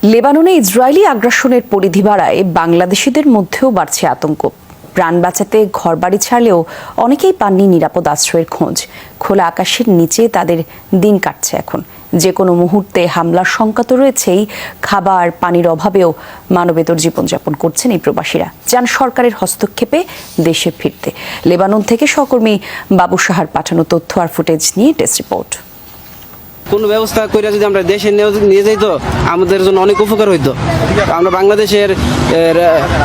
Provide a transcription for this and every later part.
লেবাননে ইসরায়েলি আগ্রাসনের পরিধি বাড়ায় বাংলাদেশিদের মধ্যেও বাড়ছে আতঙ্ক। প্রাণ বাঁচাতে ঘরবাড়ি ছাড়লেও অনেকেই পাননি নিরাপদ আশ্রয়ের খোঁজ। খোলা আকাশের নিচে তাদের দিন কাটছে এখন। যে কোনো মুহূর্তে হামলার শঙ্কা তো রয়েছেই, খাবার পানির অভাবেও মানবেতর জীবনযাপন করছেন এই প্রবাসীরা, যান সরকারের হস্তক্ষেপে দেশে ফিরতে। লেবানন থেকে সহকর্মী বাবু সাহার পাঠানো তথ্য আর ফুটেজ নিয়ে ডেস্ক রিপোর্ট। কোনো ব্যবস্থা করে যদি আমরা দেশে নিয়ে যাই তো আমাদের জন্য অনেক উপকার হইতো। আমরা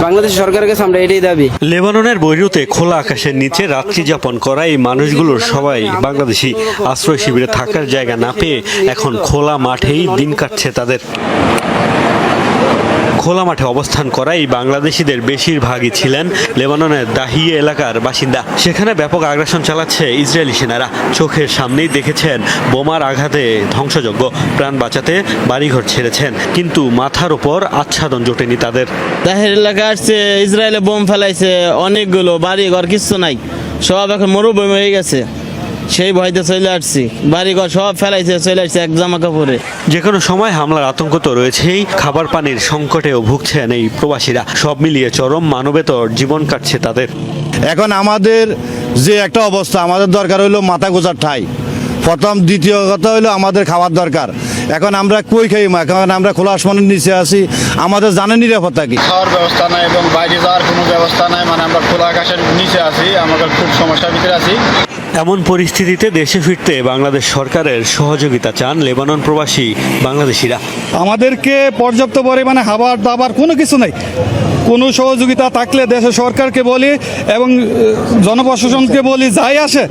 বাংলাদেশ সরকারের কাছে আমরা এটাই দাবি। লেবাননের বৈরুতে খোলা আকাশের নিচে রাত্রি যাপন করা এই মানুষগুলোর সবাই বাংলাদেশি। আশ্রয় শিবিরে থাকার জায়গা না পেয়ে এখন খোলা মাঠেই দিন কাটছে তাদের। খোলা মাঠে অবস্থান করা এই বাংলাদেশিদের বেশিরভাগই ছিলেন লেবাননের দাহিয়ে এলাকার বাসিন্দা। সেখানে ব্যাপক আগ্রাসন চালাচ্ছে ইসরায়েলি সেনারা। চোখের সামনেই দেখেছেন বোমার আঘাতে ধ্বংসযজ্ঞ। প্রাণ বাঁচাতে বাড়িঘর ছেড়েছেন, কিন্তু মাথার উপর আচ্ছাদন জোটেনি তাদের। দাহের এলাকা আসছে, ইসরায়েলে বোম ফেলাইছে অনেকগুলো, বাড়িঘর কিচ্ছু নাই, সব এখন মরুভূমি হয়ে গেছে। সেই ভয়তে চলে আসছি, বাড়িঘর সব ফেলাইছে, চলে আসছে এক জামা কাপড়ে। যে কোনো সময় হামলার আতঙ্ক তো রয়েছেই, খাবার পানির সংকটেও ভুগছেন এই প্রবাসীরা। সব মিলিয়ে চরম মানবেতর জীবন কাটছে তাদের। এখন আমাদের যে একটা অবস্থা, আমাদের দরকার হইলো মাথা গোজার ঠাই প্রথম, দ্বিতীয় কথা হইলো আমাদের খাবার দরকার। এখন আমরা কই খাই, এখন আমরা খোলা আসমানের নিচে আছি, আমাদের জানেন নিরাপত্তা কি? খাওয়ার ব্যবস্থা নাই এবং বাইরে যাওয়ার কোনো ব্যবস্থা নাই, মানে আমরা খোলা আকাশের নিচে আছি, আমাদের খুব সমস্যার ভিতরে আছি। এমন পরিস্থিতিতে দেশে ফিরতে বাংলাদেশ সরকারের সহযোগিতা চান লেবানন প্রবাসী বাংলাদেশিরা। আমাদেরকে পর্যাপ্ত পরিমাণে খাবার দাবার কোনো কিছু নেই, কোনো সহযোগিতা থাকলে দেশের সরকারকে বলি এবং জনপ্রশাসনকে বলি, যাই আসে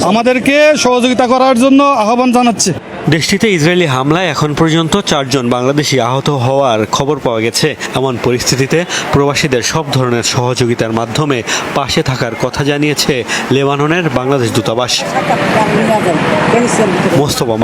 আমাদেরকে সহযোগিতা করার জন্য আহ্বান জানাচ্ছি। দেশটিতে ইসরায়েলি হামলায় এখন পর্যন্ত 4 জন বাংলাদেশি আহত হওয়ার খবর পাওয়া গেছে। এমন পরিস্থিতিতে প্রবাসীদের সব ধরনের সহযোগিতার মাধ্যমে পাশে থাকার কথা জানিয়েছে লেবাননের বাংলাদেশ দূতাবাস। মোস্তফা